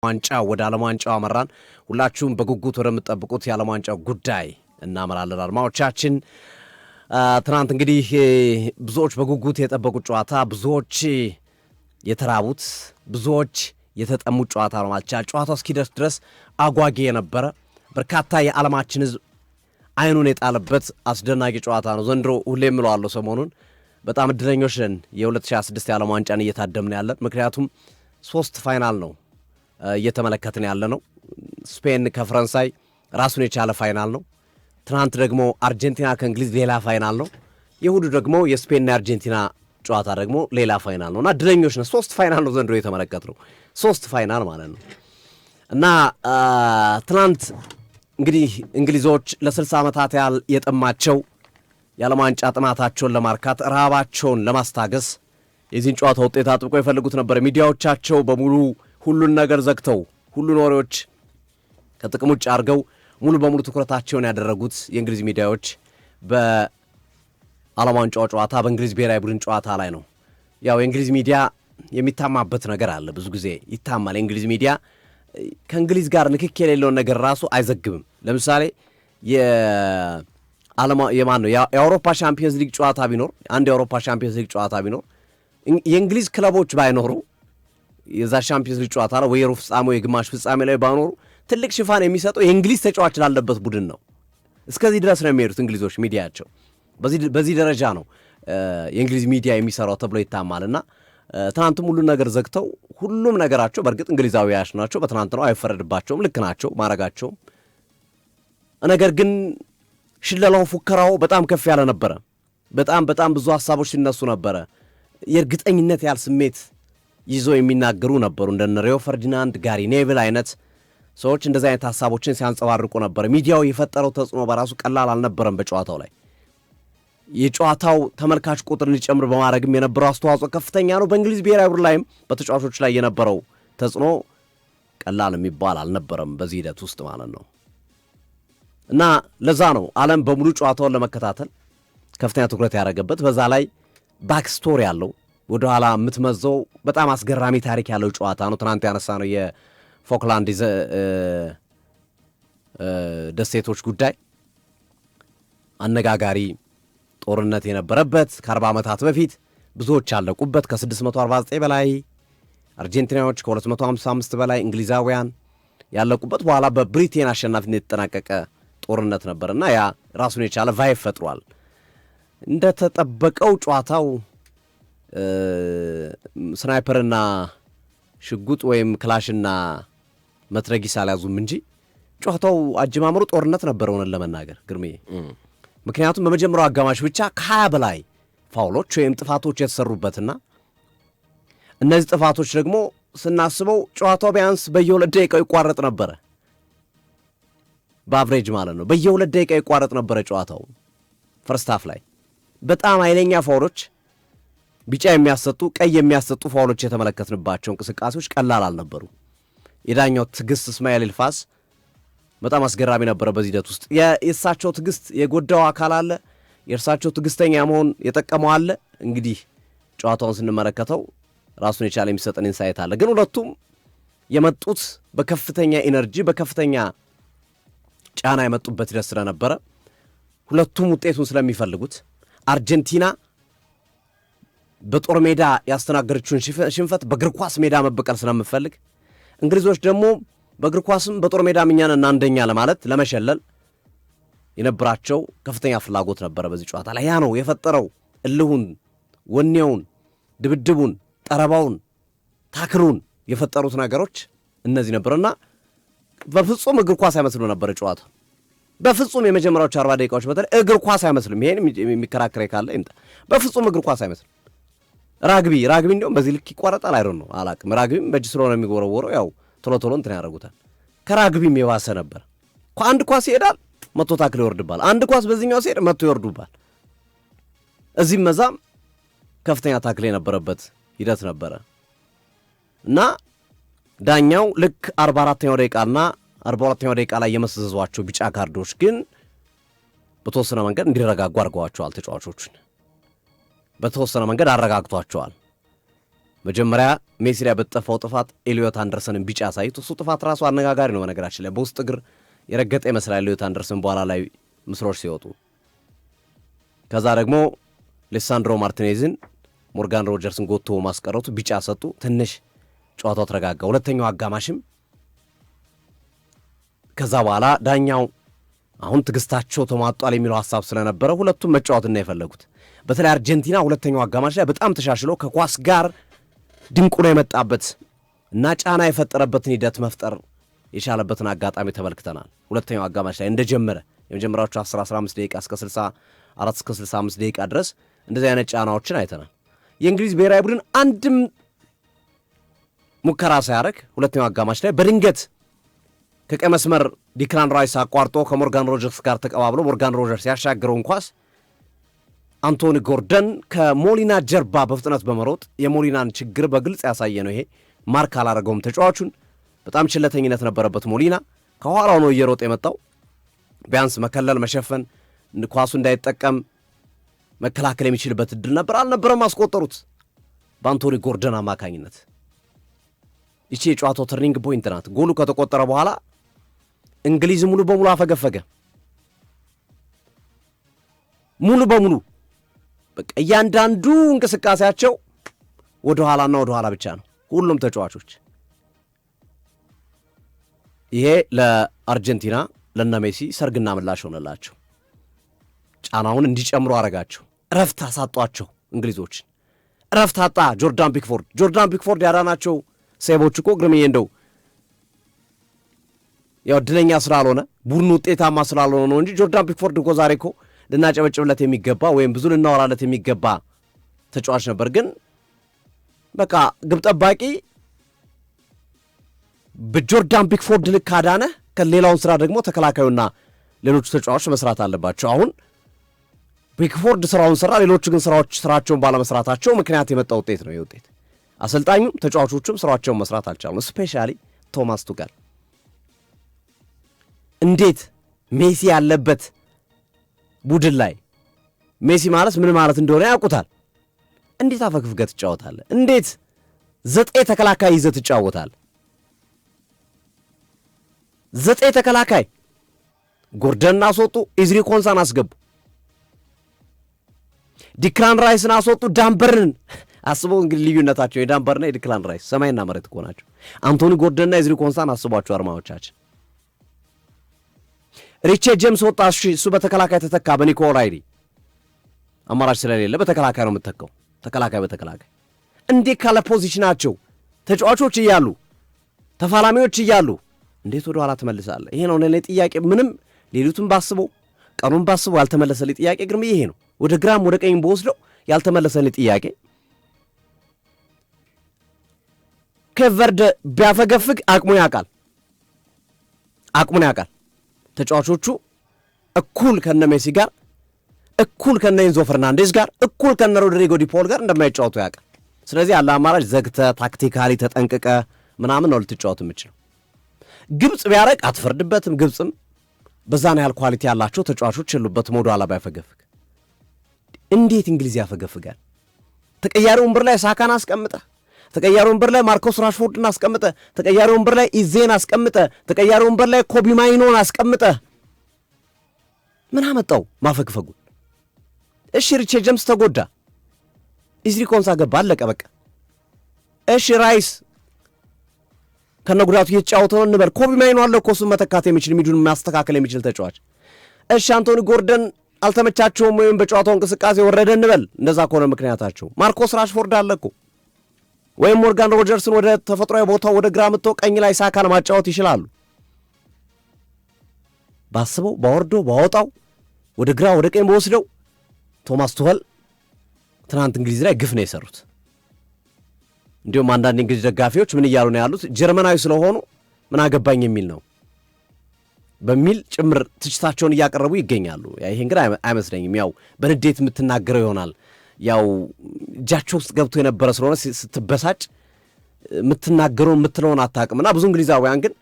ዋንጫ ወደ ዓለም ዋንጫው አመራን። ሁላችሁም በጉጉት ወደምትጠብቁት የዓለም ዋንጫው ጉዳይ እናመራለን አድማጮቻችን። ትናንት እንግዲህ ብዙዎች በጉጉት የጠበቁት ጨዋታ፣ ብዙዎች የተራቡት፣ ብዙዎች የተጠሙት ጨዋታ ነው ማለት ይቻላል። ጨዋታው እስኪደርስ ድረስ አጓጊ የነበረ በርካታ የዓለማችን ሕዝብ አይኑን የጣለበት አስደናቂ ጨዋታ ነው። ዘንድሮ ሁሌም እለዋለሁ ሰሞኑን በጣም እድለኞች ነን የ2026 የዓለም ዋንጫን እየታደምን ያለን። ምክንያቱም 3 ፋይናል ነው እየተመለከትን ያለ ነው። ስፔን ከፈረንሳይ ራሱን የቻለ ፋይናል ነው። ትናንት ደግሞ አርጀንቲና ከእንግሊዝ ሌላ ፋይናል ነው። የእሁዱ ደግሞ የስፔንና የአርጀንቲና ጨዋታ ደግሞ ሌላ ፋይናል ነው እና እድለኞች ነን። 3 ፋይናል ነው ዘንድሮ የተመለከትነው፣ 3 ፋይናል ማለት ነው እና ትናንት እንግዲህ እንግሊዞች ለ60 ዓመታት ያህል የጠማቸው የዓለም ዋንጫ ጥማታቸውን ለማርካት ረሃባቸውን ለማስታገስ የዚህን ጨዋታ ውጤት አጥብቆ የፈልጉት ነበር። ሚዲያዎቻቸው በሙሉ ሁሉን ነገር ዘግተው ሁሉን ወሬዎች ከጥቅም ውጭ አድርገው ሙሉ በሙሉ ትኩረታቸውን ያደረጉት የእንግሊዝ ሚዲያዎች በዓለም ዋንጫው ጨዋታ በእንግሊዝ ብሔራዊ ቡድን ጨዋታ ላይ ነው። ያው የእንግሊዝ ሚዲያ የሚታማበት ነገር አለ። ብዙ ጊዜ ይታማል። የእንግሊዝ ሚዲያ ከእንግሊዝ ጋር ንክክ የሌለውን ነገር ራሱ አይዘግብም። ለምሳሌ የአውሮፓ ሻምፒዮንስ ሊግ ጨዋታ ቢኖር፣ አንድ የአውሮፓ ሻምፒዮንስ ሊግ ጨዋታ ቢኖር የእንግሊዝ ክለቦች ባይኖሩ የዛ ሻምፒዮንስ ሊግ ጨዋታ ነው ወይ የሩብ ፍጻሜ ወይ የግማሽ ፍጻሜ ላይ ባይኖሩ ትልቅ ሽፋን የሚሰጠው የእንግሊዝ ተጫዋች ላለበት ቡድን ነው። እስከዚህ ድረስ ነው የሚሄዱት እንግሊዞች ሚዲያቸው። በዚህ ደረጃ ነው የእንግሊዝ ሚዲያ የሚሰራው ተብሎ ይታማልና ትናንትም ሁሉን ነገር ዘግተው ሁሉም ነገራቸው በእርግጥ እንግሊዛዊያች ናቸው። በትናንት ነው አይፈረድባቸውም፣ ልክ ናቸው ማረጋቸውም። ነገር ግን ሽለላው፣ ፉከራው በጣም ከፍ ያለ ነበረ። በጣም ብዙ ሀሳቦች ሲነሱ ነበረ። የእርግጠኝነት ያህል ስሜት ይዘው የሚናገሩ ነበሩ። እንደነ ሪዮ ፈርዲናንድ፣ ጋሪ ኔቭል አይነት ሰዎች እንደዚህ አይነት ሀሳቦችን ሲያንጸባርቁ ነበር። ሚዲያው የፈጠረው ተጽዕኖ በራሱ ቀላል አልነበረም። በጨዋታው ላይ የጨዋታው ተመልካች ቁጥር እንዲጨምር በማድረግም የነበረው አስተዋጽኦ ከፍተኛ ነው። በእንግሊዝ ብሔራዊ ቡድን ላይም በተጫዋቾች ላይ የነበረው ተጽዕኖ ቀላል የሚባል አልነበረም በዚህ ሂደት ውስጥ ማለት ነው እና ለዛ ነው ዓለም በሙሉ ጨዋታውን ለመከታተል ከፍተኛ ትኩረት ያደረገበት። በዛ ላይ ባክስቶሪ ያለው ወደኋላ የምትመዘው በጣም አስገራሚ ታሪክ ያለው ጨዋታ ነው። ትናንት ያነሳ ነው የፎክላንድ ደሴቶች ጉዳይ አነጋጋሪ ጦርነት የነበረበት ከ40 ዓመታት በፊት ብዙዎች ያለቁበት ከ649 በላይ አርጀንቲናዎች ከ255 በላይ እንግሊዛውያን ያለቁበት በኋላ በብሪቴን አሸናፊነት የተጠናቀቀ ጦርነት ነበርና ያ ራሱን የቻለ ቫይብ ፈጥሯል። እንደተጠበቀው ጨዋታው ስናይፐርና ሽጉጥ ወይም ክላሽና መትረጊስ አልያዙም እንጂ ጨዋታው አጀማመሩ ጦርነት ነበር ሆነን ለመናገር ግርሜ። ምክንያቱም በመጀመሪያው አጋማሽ ብቻ ከ20 በላይ ፋውሎች ወይም ጥፋቶች የተሰሩበትና እነዚህ ጥፋቶች ደግሞ ስናስበው ጨዋታው ቢያንስ በየ2 ደቂቃው ይቋረጥ ነበረ። በአቭሬጅ ማለት ነው። በየ2 ደቂቃ ይቋረጥ ነበረ ጨዋታው። ፈርስት ሃፍ ላይ በጣም ኃይለኛ ፋውሎች፣ ቢጫ የሚያሰጡ ቀይ የሚያሰጡ ፋውሎች የተመለከትንባቸው እንቅስቃሴዎች ቀላል አልነበሩ። የዳኛው ትዕግስት እስማኤል ኢልፋስ በጣም አስገራሚ ነበረ። በዚህ ሂደት ውስጥ የእሳቸው ትዕግስት የጎዳው አካል አለ፣ የእርሳቸው ትዕግስተኛ መሆን የጠቀመው አለ። እንግዲህ ጨዋታውን ስንመለከተው ራሱን የቻለ የሚሰጠን ኢንሳይት አለ። ግን ሁለቱም የመጡት በከፍተኛ ኢነርጂ በከፍተኛ ጫና የመጡበት ሂደት ስለነበረ ሁለቱም ውጤቱን ስለሚፈልጉት አርጀንቲና በጦር ሜዳ ያስተናገረችውን ሽንፈት በእግር ኳስ ሜዳ መበቀል ስለምፈልግ፣ እንግሊዞች ደግሞ በእግር ኳስም በጦር ሜዳ እኛን እና አንደኛ ለማለት ለመሸለል የነበራቸው ከፍተኛ ፍላጎት ነበረ በዚህ ጨዋታ ላይ። ያ ነው የፈጠረው እልሁን፣ ወኔውን፣ ድብድቡን፣ ጠረባውን፣ ታክሩን የፈጠሩት ነገሮች እነዚህ ነበርና በፍጹም እግር ኳስ አይመስሉ ነበር ጨዋታ። በፍጹም የመጀመሪያዎቹ 40 ደቂቃዎች በተለይ እግር ኳስ አይመስልም። ይሄን የሚከራከረ ካለ ይምጣ። በፍጹም እግር ኳስ አይመስልም። ራግቢ እንዲያውም በዚህ ልክ ይቋረጣል አይደል ነው አላቅም። ራግቢም በእጅ ስለሆነ የሚጎረወረው ያው ቶሎ እንትን ያደርጉታል። ከራግቢም የባሰ ነበር። አንድ ኳስ ይሄዳል መቶ ታክል ይወርድባል። አንድ ኳስ በዚህኛው ሲሄድ መቶ ይወርዱባል። እዚህም መዛም ከፍተኛ ታክል የነበረበት ሂደት ነበረ እና ዳኛው ልክ 44ኛው ደቂቃና 42ኛው ደቂቃ ላይ የመሰዘዟቸው ቢጫ ካርዶች ግን በተወሰነ መንገድ እንዲረጋጉ አድርገዋቸዋል። ተጫዋቾቹን በተወሰነ መንገድ አረጋግቷቸዋል። መጀመሪያ ሜሲ ላይ በተጠፋው ጥፋት ኤሊዮት አንደርሰንን ቢጫ ሳይቱ እሱ ጥፋት ራሱ አነጋጋሪ ነው። በነገራችን ላይ በውስጥ እግር የረገጠ ይመስላል ኤሊዮት አንደርሰን በኋላ ላይ ምስሎች ሲወጡ። ከዛ ደግሞ ሌሳንድሮ ማርቲኔዝን ሞርጋን ሮጀርስን ጎቶ ማስቀረቱ ቢጫ ሰጡ። ትንሽ ጨዋታው ተረጋጋ። ሁለተኛው አጋማሽም ከዛ በኋላ ዳኛው አሁን ትግስታቸው ተሟጧል የሚለው ሐሳብ ስለነበረ ሁለቱም መጫወትና የፈለጉት በተለይ አርጀንቲና ሁለተኛው አጋማሽ ላይ በጣም ተሻሽሎ ከኳስ ጋር ድንቁ ነው የመጣበት እና ጫና የፈጠረበትን ሂደት መፍጠር የቻለበትን አጋጣሚ ተመልክተናል። ሁለተኛው አጋማሽ ላይ እንደጀመረ የመጀመሪያዎቹ 10-15 ደቂቃ እስከ 64 እስከ 65 ደቂቃ ድረስ እንደዚህ አይነት ጫናዎችን አይተናል። የእንግሊዝ ብሔራዊ ቡድን አንድም ሙከራ ሳያደርግ ሁለተኛው አጋማሽ ላይ በድንገት ከቀይ መስመር ዲክላን ራይስ አቋርጦ ከሞርጋን ሮጀርስ ጋር ተቀባብሎ ሞርጋን ሮጀርስ ያሻገረውን ኳስ አንቶኒ ጎርደን ከሞሊና ጀርባ በፍጥነት በመሮጥ የሞሊናን ችግር በግልጽ ያሳየ ነው። ይሄ ማርክ አላረገውም ተጫዋቹን። በጣም ችለተኝነት ነበረበት ሞሊና። ከኋላው ነው እየሮጠ የመጣው። ቢያንስ መከለል መሸፈን፣ ኳሱ እንዳይጠቀም መከላከል የሚችልበት እድል ነበር፣ አልነበረም። አስቆጠሩት በአንቶኒ ጎርደን አማካኝነት። ይቺ የጨዋታው ተርኒንግ ፖይንት ናት። ጎሉ ከተቆጠረ በኋላ እንግሊዝ ሙሉ በሙሉ አፈገፈገ። ሙሉ በሙሉ በቃ እያንዳንዱ እንቅስቃሴያቸው ወደ ኋላና ወደ ኋላ ብቻ ነው ሁሉም ተጫዋቾች። ይሄ ለአርጀንቲና ለነ ሜሲ ሰርግና ምላሽ ሆነላቸው። ጫናውን እንዲጨምሩ አረጋቸው። እረፍት አሳጧቸው እንግሊዞችን። እረፍት አጣ ጆርዳን ፒክፎርድ ያዳናቸው ሴቦች እኮ ግርምዬ እንደው ያው እድለኛ ስላልሆነ ቡድኑ ውጤታማ ስላልሆነ ነው እንጂ ጆርዳን ፒክፎርድ እኮ ዛሬ እኮ ልናጨበጭብለት የሚገባ ወይም ብዙ ልናወራለት የሚገባ ተጫዋች ነበር። ግን በቃ ግብ ጠባቂ በጆርዳን ፒክፎርድ ልክ ካዳነ ከሌላውን ስራ ደግሞ ተከላካዩና ሌሎቹ ተጫዋቾች መስራት አለባቸው። አሁን ፒክፎርድ ስራውን ሰራ፣ ሌሎቹ ግን ስራቸውን ባለመስራታቸው ምክንያት የመጣ ውጤት ነው። የውጤት አሰልጣኙም ተጫዋቾቹም ስራቸውን መስራት አልቻሉም። ስፔሻሊ ቶማስ ቱከል እንዴት ሜሲ ያለበት ቡድን ላይ ሜሲ ማለት ምን ማለት እንደሆነ ያውቁታል። እንዴት አፈግፍገህ ትጫወታለህ? እንዴት 9 ተከላካይ ይዘህ ትጫወታለህ? 9 ተከላካይ ጎርደን አስወጡ፣ ኢዝሪ ኮንሳን አስገቡ፣ ዲክላን ራይስን አስወጡ፣ ዳንበርን አስበው። እንግዲህ ልዩነታቸው የዳንበርና የዲክላን ራይስ ሰማይና መሬት እኮ ናቸው። አንቶኒ ጎርደንና ኢዝሪ ኮንሳን አስቧቸው አርማዎቻችን። ሪቼ ጄምስ ወጣ፣ እሱ በተከላካይ ተተካ በኒኮ ኦራይሊ። አማራጭ ስለሌለ በተከላካይ ነው የምትተካው። ተከላካይ በተከላካይ እንዴት ካለ ፖዚሽናቸው ተጫዋቾች እያሉ ተፋላሚዎች እያሉ እንዴት ወደ ኋላ ትመልሳለህ? ይሄ ነው ለኔ ጥያቄ። ምንም ሌሊቱን ባስበው ቀኑን ባስበው ያልተመለሰልኝ ጥያቄ ግርም ይሄ ነው። ወደ ግራም ወደ ቀኝም በወስደው ያልተመለሰልኝ ጥያቄ። ከቨርደ ቢያፈገፍግ አቅሙን ያውቃል። ተጫዋቾቹ እኩል ከነ ሜሲ ጋር፣ እኩል ከነ ኢንዞ ፈርናንዴዝ ጋር፣ እኩል ከነ ሮድሪጎ ዲፖል ጋር እንደማይጫወቱ ያውቃል። ስለዚህ ያለ አማራጭ ዘግተ ታክቲካሊ ተጠንቅቀ ምናምን ነው ልትጫወት የምችለው። ግብጽ ቢያረቅ አትፈርድበትም። ግብጽም በዛን ያህል ኳሊቲ ያላቸው ተጫዋቾች የሉበትም። ወደ ኋላ ባይፈገፍግ እንዴት እንግሊዝ ያፈገፍጋል? ተቀያሪ ወንበር ላይ ሳካን አስቀምጠ፣ ተቀያሪ ወንበር ላይ ማርኮስ ራሽፎርድን አስቀምጠ፣ ተቀያሪ ወንበር ላይ ኢዜን አስቀምጠ፣ ተቀያሪ ወንበር ላይ ኮቢ ማይኖን አስቀምጠ ምን አመጣው ማፈግፈጉን? እሺ ሪቼ ጄምስ ተጎዳ፣ ኢዝሪ ኮንሳ ገባ፣ አለቀ በቃ። እሺ ራይስ ከነጉዳቱ እየተጫወተ ነው እንበል። ኮቢ ማይኖ አለ እኮ እሱን መተካት የሚችል ሚዱን ማስተካከል የሚችል ተጫዋች። እሺ አንቶኒ ጎርደን አልተመቻቸውም ወይም በጨዋታው እንቅስቃሴ ወረደ እንበል። እንደዛ ከሆነ ምክንያታቸው ማርኮስ ራሽፎርድ አለ እኮ ወይም ሞርጋን ሮጀርስን ወደ ተፈጥሯዊ ቦታው ወደ ግራ መጥቶ ቀኝ ላይ ሳካን ማጫወት ይችላሉ። ባስበው ባወርዶ ባወጣው ወደ ግራ ወደ ቀኝ በወስደው ቶማስ ቱኸል ትናንት እንግሊዝ ላይ ግፍ ነው የሰሩት። እንዲሁም አንዳንድ እንግሊዝ ደጋፊዎች ምን እያሉ ነው ያሉት? ጀርመናዊ ስለሆኑ ምን አገባኝ የሚል ነው በሚል ጭምር ትችታቸውን እያቀረቡ ይገኛሉ። ይሄ እንግዲህ አይመስለኝም። ያው በንዴት የምትናገረው ይሆናል። ያው እጃቸው ውስጥ ገብቶ የነበረ ስለሆነ ስትበሳጭ የምትናገረውን የምትለውን አታውቅምና ብዙ እንግሊዛውያን ግን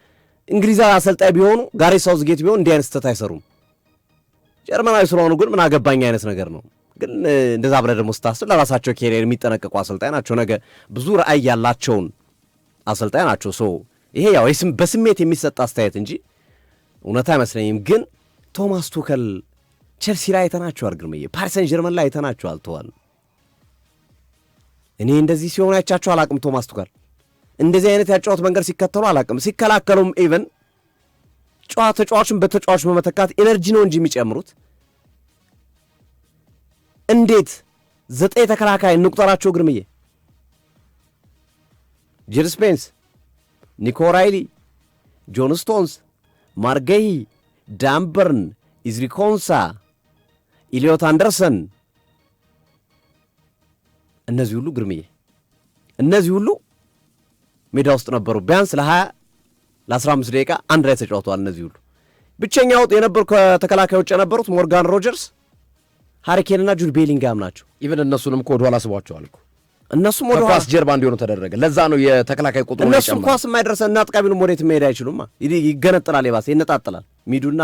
እንግሊዛዊ አሰልጣኝ ቢሆኑ ጋሬት ሳውዝጌት ቢሆን እንዲህ አይነት ስህተት አይሰሩም። ጀርመናዊ ስለሆኑ ግን ምን አገባኝ አይነት ነገር ነው። ግን እንደዛ ብለህ ደግሞ ስታስብ ለራሳቸው ኬሪየር የሚጠነቀቁ አሰልጣኝ ናቸው። ነገ ብዙ ራዕይ ያላቸውን አሰልጣኝ ናቸው። ይሄ ያው በስሜት የሚሰጥ አስተያየት እንጂ እውነት አይመስለኝም። ግን ቶማስ ቱከል ቼልሲ ላይ አይተናቸዋል፣ ግርምዬ ፓሪስ ሰን ጀርመን ላይ አይተናቸዋል። ተዋል እኔ እንደዚህ ሲሆኑ አይቻቸው አላቅም። ቶማስ ቱከል እንደዚህ አይነት ያጫወት መንገድ ሲከተሉ አላቅም። ሲከላከሉም ኢቨን ተጫዋቹን በተጫዋቹ በመተካት ኤነርጂ ነው እንጂ የሚጨምሩት እንዴት 9 ተከላካይ እንቁጠራቸው ግርምዬ? ጂል ስፔንስ፣ ኒኮ ራይሊ፣ ጆን ስቶንስ፣ ማርጌሂ፣ ዳንበርን፣ ኢዝሪ ኮንሳ፣ ኢሊዮት አንደርሰን፣ እነዚህ ሁሉ ግርምዬ እነዚህ ሁሉ ሜዳ ውስጥ ነበሩ። ቢያንስ ለ15 ደቂቃ አንድ ላይ ተጫውተዋል። እነዚህ ሁሉ ብቸኛው የነበሩ ከተከላካዮች የነበሩት ሞርጋን ሮጀርስ፣ ሃሪኬንና ጁድ ቤሊንጋም ናቸው። ኢቨን እነሱንም እኮ ወደኋላ ስቧቸዋል እኮ እነሱም ወደ ኳስ ጀርባ እንዲሆኑ ተደረገ። ለዛ ነው የተከላካይ ቁጥሩ ነው። እነሱም ኳስ የማይደርሰ እና አጥቃቢንም ወዴት መሄድ አይችሉማ። ይገነጥላል፣ የባሰ ይነጣጥላል። ሚዱና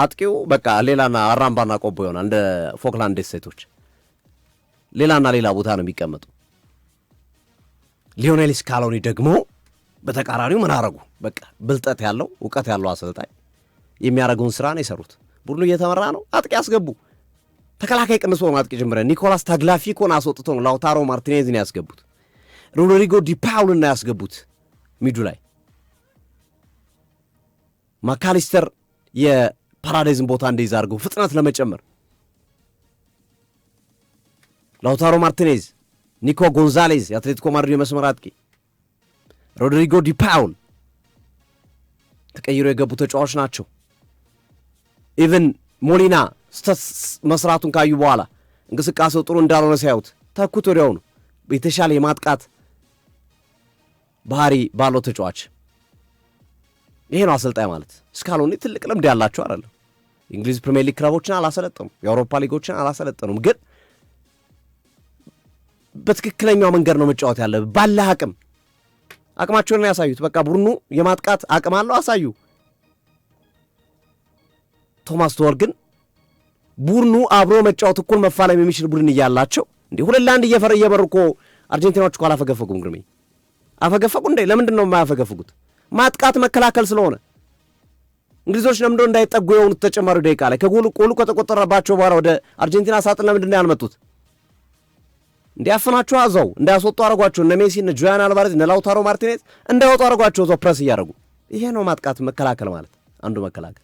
አጥቂው በቃ ሌላና አራምባና ቆቦ ይሆናል። እንደ ፎክላንድ ደሴቶች ሌላና ሌላ ቦታ ነው የሚቀመጡ። ሊዮኔል ስካሎኒ ደግሞ በተቃራኒው ምን አረጉ? በቃ ብልጠት ያለው እውቀት ያለው አሰልጣኝ የሚያደርገውን ስራ ነው የሰሩት። ቡድኑ እየተመራ ነው። አጥቂ ያስገቡ፣ ተከላካይ ቅንሶ ነው አጥቂ ጀምረ። ኒኮላስ ታግላፊኮን አስወጥቶ ነው ላውታሮ ማርቲኔዝን ያስገቡት። ሮድሪጎ ዲፓውልና ያስገቡት ሚዱ ላይ ማካሊስተር የፓራዳይዝን ቦታ እንደይዝ አድርገው ፍጥነት ለመጨመር ላውታሮ ማርቲኔዝ፣ ኒኮ ጎንዛሌዝ የአትሌቲኮ ማድሪድ የመስመር አጥቂ፣ ሮድሪጎ ዲፓውል ተቀይሮ የገቡ ተጫዋች ናቸው። ኢቨን ሞሊና መስራቱን ካዩ በኋላ እንቅስቃሴው ጥሩ እንዳልሆነ ሲያዩት ተኩት ወዲያው ነው። የተሻለ የማጥቃት ባህሪ ባለው ተጫዋች ይሄ ነው አሰልጣኝ ማለት። ስካሎኒ ትልቅ ልምድ ያላቸው አይደለም። የእንግሊዝ ፕሪሚየር ሊግ ክለቦችን አላሰለጠኑም፣ የአውሮፓ ሊጎችን አላሰለጠኑም። ግን በትክክለኛው መንገድ ነው መጫወት ያለ። ባለ አቅማቸውን ያሳዩት። በቃ ቡድኑ የማጥቃት አቅም አለው፣ አሳዩ። ቶማስ ቱኸል ግን ቡድኑ አብሮ መጫወት እኩል መፋለም የሚችል ቡድን እያላቸው እንዴ 2-1 እየበሩ እኮ አርጀንቲናዎች እኮ አላፈገፈጉም። ግርሜ አፈገፈጉ እንዴ? ለምንድን ነው የማያፈገፍጉት? ማጥቃት መከላከል ስለሆነ። እንግሊዞች ለምንድነው እንዳይጠጉ የሆኑት ተጨማሪ ደቂቃ ላይ ከጎሉ ከተቆጠረባቸው በኋላ ወደ አርጀንቲና ሳጥን ለምንድን ነው ያልመጡት? እንዲያፈናቸው አዛው እንዳያስወጡ አረጓቸው። እነ ሜሲ፣ እነ ጁሊያን አልቫሬዝ፣ እነ ላውታሮ ማርቲኔዝ እንዳይወጡ አረጓቸው እዛው ፕረስ እያደረጉ። ይሄ ነው ማጥቃት መከላከል ማለት፣ አንዱ መከላከል።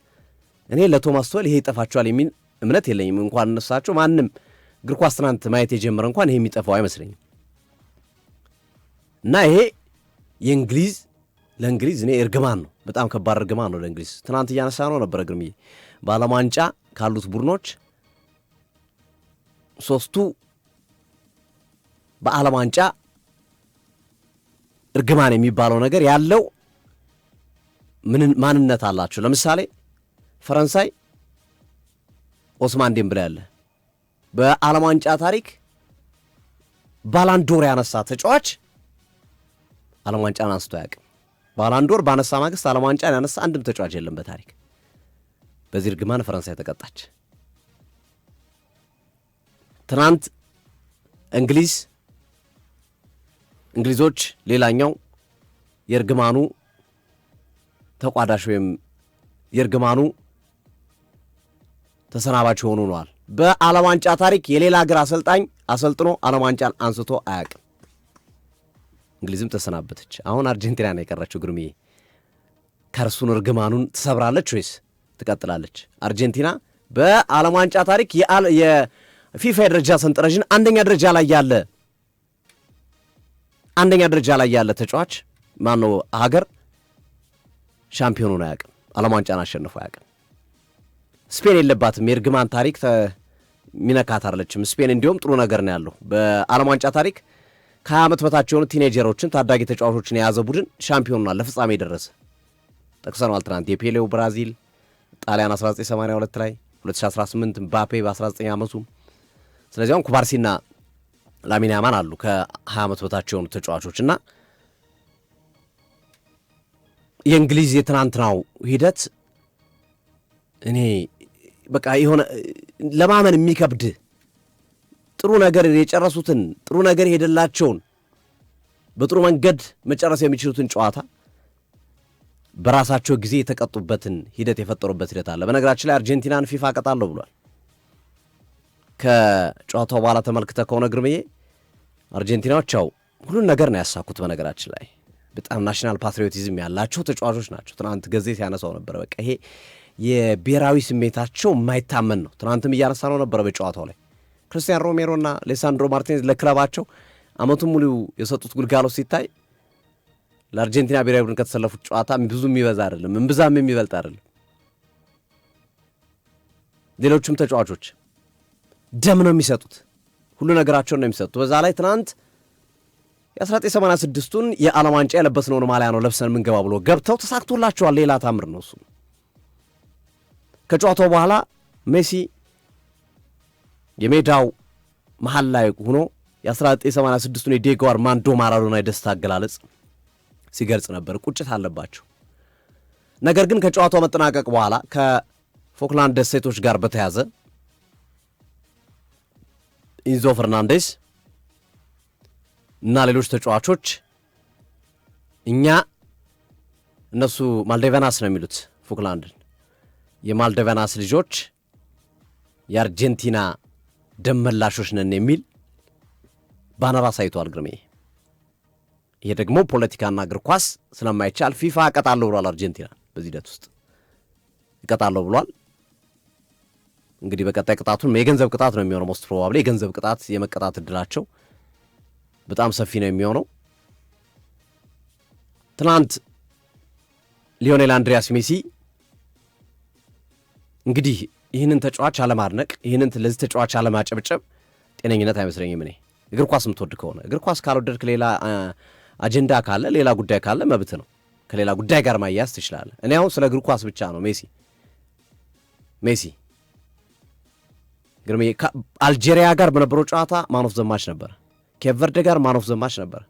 እኔ ለቶማስ ቱኸል ይሄ ይጠፋቸዋል የሚል እምነት የለኝም። እንኳን እነሳቸው ማንም እግር ኳስ ትናንት ማየት የጀመረ እንኳን ይሄ የሚጠፋው አይመስለኝም። እና ይሄ ለእንግሊዝ እኔ እርግማን ነው፣ በጣም ከባድ እርግማን ነው ለእንግሊዝ። ትናንት እያነሳ ነው ነበረ ግርምዬ፣ በዓለም ዋንጫ ካሉት ቡድኖች 3ቱ በዓለም ዋንጫ እርግማን የሚባለው ነገር ያለው ማንነት አላቸው። ለምሳሌ ፈረንሳይ ኦስማን ዴምብሌ ያለ በዓለም ዋንጫ ታሪክ ባላንዶር ያነሳ ተጫዋች ዓለም ዋንጫን አንስቶ አያውቅም። ባላንዶር ባነሳ ማግስት ዓለም ዋንጫን ያነሳ አንድም ተጫዋች የለም በታሪክ። በዚህ እርግማን ፈረንሳይ ተቀጣች። ትናንት እንግሊዞች ሌላኛው የእርግማኑ ተቋዳሽ ወይም የእርግማኑ ተሰናባች ሆኑ ነዋል። በዓለም ዋንጫ ታሪክ የሌላ ሀገር አሰልጣኝ አሰልጥኖ ዓለም ዋንጫን አንስቶ አያውቅም። እንግሊዝም ተሰናበተች። አሁን አርጀንቲና ነው የቀረችው። ግርምዬ ከእርሱን እርግማኑን ትሰብራለች ወይስ ትቀጥላለች? አርጀንቲና በዓለም ዋንጫ ታሪክ የፊፋ የደረጃ ሰንጠረዥን አንደኛ ደረጃ ላይ ያለ ተጫዋች ማነው? ሀገር ሻምፒዮኑን አያውቅም። ዓለም ዋንጫን አሸንፎ አያውቅም። ስፔን የለባትም። የእርግማን ታሪክ ሚነካት አይደለችም። ስፔን እንዲሁም ጥሩ ነገር ነው ያለው። በዓለም ዋንጫ ታሪክ ከ20 ዓመት በታች የሆኑ ቲኔጀሮችን ታዳጊ ተጫዋቾችን የያዘ ቡድን ሻምፒዮንና ለፍጻሜ የደረሰ ጠቅሰነዋል ትናንት። የፔሌው ብራዚል፣ ጣሊያን 1982 ላይ፣ 2018 ምባፔ በ19 ዓመቱ። ስለዚህ አሁን ኩባርሲና ላሚን ያማል አሉ ከ20 ዓመት በታች የሆኑ ተጫዋቾች እና የእንግሊዝ የትናንትናው ሂደት እኔ በቃ የሆነ ለማመን የሚከብድ ጥሩ ነገር የጨረሱትን ጥሩ ነገር ሄደላቸውን በጥሩ መንገድ መጨረስ የሚችሉትን ጨዋታ በራሳቸው ጊዜ የተቀጡበትን ሂደት የፈጠሩበት ሂደት አለ። በነገራችን ላይ አርጀንቲናን ፊፋ ቀጣለሁ ብሏል። ከጨዋታው በኋላ ተመልክተ ከሆነ ግርምዬ አርጀንቲናዎች ያው ሁሉን ነገር ነው ያሳኩት። በነገራችን ላይ በጣም ናሽናል ፓትሪዮቲዝም ያላቸው ተጫዋቾች ናቸው። ትናንት ገዜት ያነሳው ነበረ። በቃ ይሄ የብሔራዊ ስሜታቸው የማይታመን ነው። ትናንትም እያነሳ ነው ነበረ በጨዋታው ላይ ክርስቲያን ሮሜሮና ሌሳንድሮ ማርቲኔዝ ለክለባቸው አመቱን ሙሉ የሰጡት ግልጋሎት ሲታይ ለአርጀንቲና ብሔራዊ ቡድን ከተሰለፉት ጨዋታ ብዙ የሚበዛ አይደለም፣ እምብዛም የሚበልጥ አይደለም። ሌሎቹም ተጫዋቾች ደም ነው የሚሰጡት፣ ሁሉ ነገራቸውን ነው የሚሰጡት። በዛ ላይ ትናንት የ1986ቱን የዓለም ዋንጫ የለበስነውን ማሊያ ነው ለብሰን ምንገባ ብሎ ገብተው ተሳክቶላቸዋል። ሌላ ታምር ነው እሱ። ከጨዋታው በኋላ ሜሲ የሜዳው መሃል ላይ ሆኖ የ1986ቱን የዲዬጎ አርማንዶ ማራዶና የደስታ አገላለጽ ሲገልጽ ነበር። ቁጭት አለባቸው። ነገር ግን ከጨዋታው መጠናቀቅ በኋላ ከፎክላንድ ደሴቶች ጋር በተያዘ ኢንዞ ፈርናንዴስ እና ሌሎች ተጫዋቾች እነሱ ማልዴቨናስ ነው የሚሉት ፎክላንድን፣ የማልዴቨናስ ልጆች የአርጀንቲና ደም መላሾች ነን የሚል ባነር አሳይተዋል። ግርሜ ይሄ ደግሞ ፖለቲካና እግር ኳስ ስለማይቻል ፊፋ እቀጣለሁ ብሏል። አርጀንቲና በዚህ ሂደት ውስጥ እቀጣለሁ ብሏል። እንግዲህ በቀጣይ ቅጣቱን የገንዘብ ቅጣት ነው የሚሆነው። ሞስት ፕሮባብሊ የገንዘብ ቅጣት የመቀጣት እድላቸው በጣም ሰፊ ነው የሚሆነው። ትናንት ሊዮኔል አንድሪያስ ሜሲ እንግዲህ ይህንን ተጫዋች አለማድነቅ፣ ይህንን ለዚህ ተጫዋች አለማጨብጨብ ጤነኝነት አይመስለኝም። እኔ እግር ኳስ የምትወድ ከሆነ እግር ኳስ ካልወደድክ ሌላ አጀንዳ ካለ ሌላ ጉዳይ ካለ መብት ነው፣ ከሌላ ጉዳይ ጋር ማያያዝ ትችላለህ። እኔ አሁን ስለ እግር ኳስ ብቻ ነው። ሜሲ ግርሜ አልጄሪያ ጋር በነበረው ጨዋታ ማን ኦፍ ዘ ማች ነበር። ኬፕ ቨርዴ ጋር ማን ኦፍ ዘ ማች ነበር።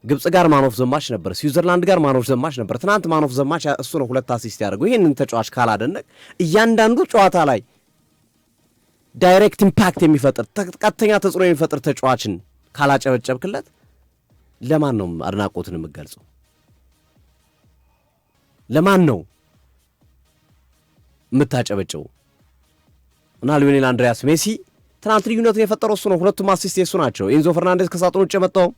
ግብጽ ጋር ማን ኦፍ ዘ ማች ነበር። ስዊዘርላንድ ጋር ማን ኦፍ ዘ ማች ነበር። ትናንት ማን ኦፍ ዘ ማች እሱ ነው። 2 አሲስት ያደርገው። ይህንን ተጫዋች ካላደነቅ እያንዳንዱ ጨዋታ ላይ ዳይሬክት ኢምፓክት የሚፈጥር ቀጥተኛ ተጽዕኖ የሚፈጥር ተጫዋችን ካላጨበጨብክለት ለማን ነው አድናቆትን የምገልጸው? ለማን ነው የምታጨበጨው? እና ሊዮኔል አንድሪያስ ሜሲ ትናንት ልዩነትን የፈጠረው እሱ ነው። 2 አሲስት የሱ ናቸው። ኢንዞ ፈርናንዴዝ ከሳጥን ውጭ የመጣው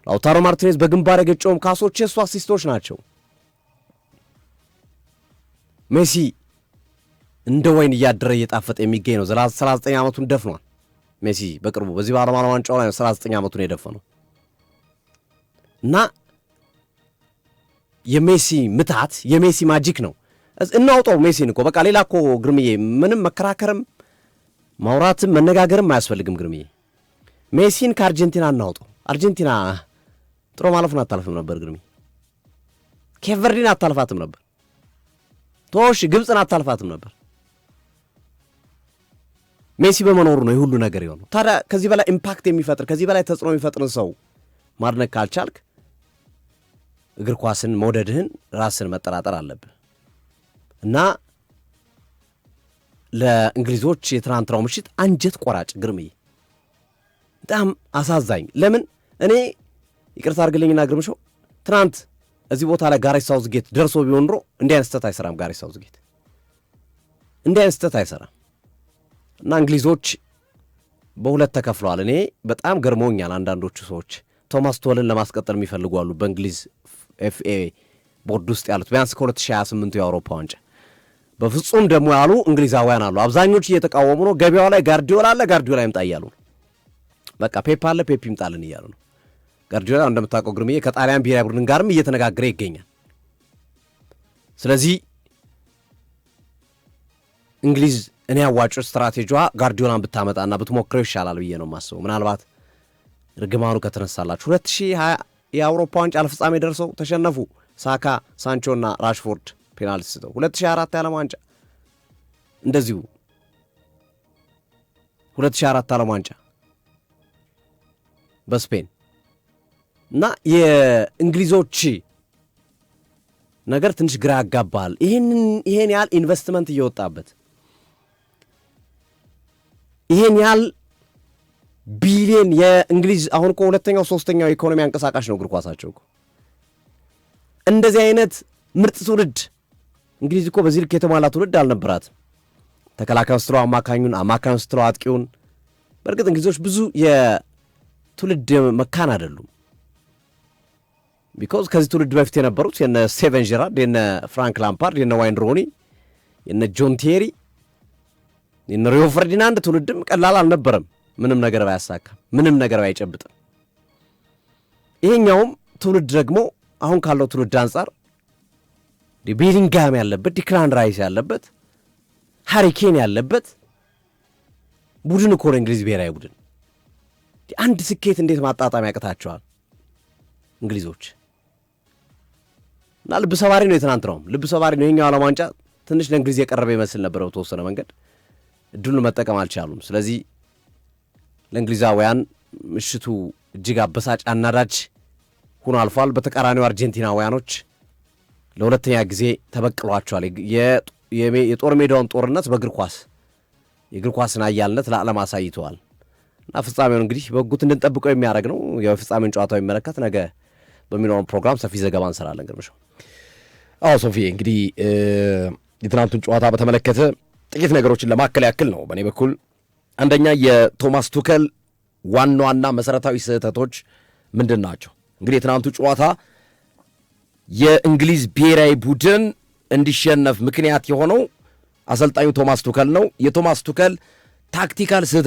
ላውታሮ ማርቲኔዝ በግንባር የገጨውም ካሶች የሱ አሲስቶች ናቸው። ሜሲ እንደ ወይን እያደረ እየጣፈጠ የሚገኝ ነው። 39 ዓመቱን ደፍኗል። ሜሲ በቅርቡ በዚህ በዓለም ዋንጫው ላይ 39 ዓመቱን የደፈነው እና የሜሲ ምታት የሜሲ ማጂክ ነው። እናውጣው ሜሲን እኮ በቃ ሌላ እኮ ግርምዬ ምንም መከራከርም ማውራትም መነጋገርም አያስፈልግም። ግርምዬ ሜሲን ከአርጀንቲና እናውጣው። አርጀንቲና ጥሩ ማለፉን አታልፍም ነበር። ግርምዬ ኬፕ ቨርዴን አታልፋትም ነበር። ቶሽ ግብፅን አታልፋትም ነበር። ሜሲ በመኖሩ ነው የሁሉ ነገር የሆነው። ታዲያ ከዚህ በላይ ኢምፓክት የሚፈጥር ከዚህ በላይ ተጽዕኖ የሚፈጥርን ሰው ማድነቅ ካልቻልክ እግር ኳስን መውደድህን ራስን መጠራጠር አለብህ። እና ለእንግሊዞች የትናንትናው ምሽት አንጀት ቆራጭ ግርምዬ፣ በጣም አሳዛኝ። ለምን እኔ ይቅርታ አድርግልኝና ግርምሾ ትናንት እዚህ ቦታ ላይ ጋሬት ሳውዝጌት ደርሶ ቢሆን ኖሮ እንዲህ አይነት ስህተት አይሰራም። ጋሬት ሳውዝጌት እንዲህ አይነት ስህተት አይሰራም። እና እንግሊዞች በሁለት ተከፍለዋል። እኔ በጣም ገርሞኛል። አንዳንዶቹ ሰዎች ቶማስ ቶልን ለማስቀጠል የሚፈልጉ አሉ፣ በእንግሊዝ ኤፍኤ ቦርድ ውስጥ ያሉት ቢያንስ ከ2028 የአውሮፓ ዋንጫ በፍጹም ደግሞ ያሉ እንግሊዛውያን አሉ። አብዛኞቹ እየተቃወሙ ነው። ገበያው ላይ ጋርዲዮላ አለ፣ ጋርዲዮላ ይምጣ እያሉ ነው። በቃ ፔፕ አለ፣ ፔፕ ይምጣልን እያሉ ነው። ጋርዲዮላ እንደምታውቀው ግርምዬ ከጣሊያን ብሔራዊ ቡድን ጋርም እየተነጋገረ ይገኛል። ስለዚህ እንግሊዝ እኔ ያዋጭ ስትራቴጂዋ ጋርዲዮላን ብታመጣና ብትሞክረው ይሻላል ብዬ ነው የማስበው። ምናልባት ርግማኑ ከተነሳላችሁ 2020 የአውሮፓ ዋንጫ ለፍጻሜ ደርሰው ተሸነፉ። ሳካ፣ ሳንቾና ራሽፎርድ ፔናልቲ ስተው 2004 የዓለም ዋንጫ እንደዚሁ 2004 ዓለም ዋንጫ በስፔን እና የእንግሊዞች ነገር ትንሽ ግራ ያጋባል። ይሄን ያህል ኢንቨስትመንት እየወጣበት ይሄን ያህል ቢሊየን የእንግሊዝ አሁን እኮ ሁለተኛው ሶስተኛው ኢኮኖሚ አንቀሳቃሽ ነው እግር ኳሳቸው እኮ። እንደዚህ አይነት ምርጥ ትውልድ እንግሊዝ እኮ በዚህ ልክ የተሟላ ትውልድ አልነበራትም። ተከላካዩን ስትለው አማካዩን ስትለው አጥቂውን። በእርግጥ እንግሊዞች ብዙ የትውልድ መካን አይደሉም። ቢኮዝ ከዚህ ትውልድ በፊት የነበሩት የነ ስቴቨን ጄራርድ፣ የነ ፍራንክ ላምፓርድ፣ የነ ዋይን ሮኒ፣ የነ ጆን ቴሪ፣ የነ ሪዮ ፈርዲናንድ ትውልድም ቀላል አልነበረም። ምንም ነገር ባያሳካም፣ ምንም ነገር ባይጨብጥም። ይሄኛውም ትውልድ ደግሞ አሁን ካለው ትውልድ አንጻር ቤሊንግሃም ያለበት፣ ዲክላን ራይስ ያለበት፣ ሃሪኬን ያለበት ቡድን እኮ ነው እንግሊዝ ብሔራዊ ቡድን። አንድ ስኬት እንዴት ማጣጣም ያቅታቸዋል እንግሊዞች? እና ልብ ሰባሪ ነው የትናንት ነው፣ ልብ ሰባሪ ነው። ይሄኛው ዓለም ዋንጫ ትንሽ ለእንግሊዝ የቀረበ ይመስል ነበረ በተወሰነ መንገድ፣ እድሉን መጠቀም አልቻሉም። ስለዚህ ለእንግሊዛውያን ምሽቱ እጅግ አበሳጭ አናዳጅ ሆኖ አልፏል። በተቃራኒው አርጀንቲናውያኖች ለሁለተኛ ጊዜ ተበቅሏቸዋል። የጦር ሜዳውን ጦርነት በእግር ኳስ የእግር ኳስን አያልነት ለዓለም አሳይተዋል። እና ፍጻሜውን እንግዲህ በጉት እንድንጠብቀው የሚያደርግ ነው። የፍጻሜውን ጨዋታው የሚመለከት ነገ በሚኖረን ፕሮግራም ሰፊ ዘገባ እንሰራለን። ግርምሻው። አዎ ሶፊ፣ እንግዲህ የትናንቱን ጨዋታ በተመለከተ ጥቂት ነገሮችን ለማከል ያክል ነው በእኔ በኩል። አንደኛ የቶማስ ቱከል ዋና ዋና መሠረታዊ ስህተቶች ምንድን ናቸው? እንግዲህ የትናንቱ ጨዋታ የእንግሊዝ ብሔራዊ ቡድን እንዲሸነፍ ምክንያት የሆነው አሰልጣኙ ቶማስ ቱከል ነው። የቶማስ ቱከል ታክቲካል ስህተቱ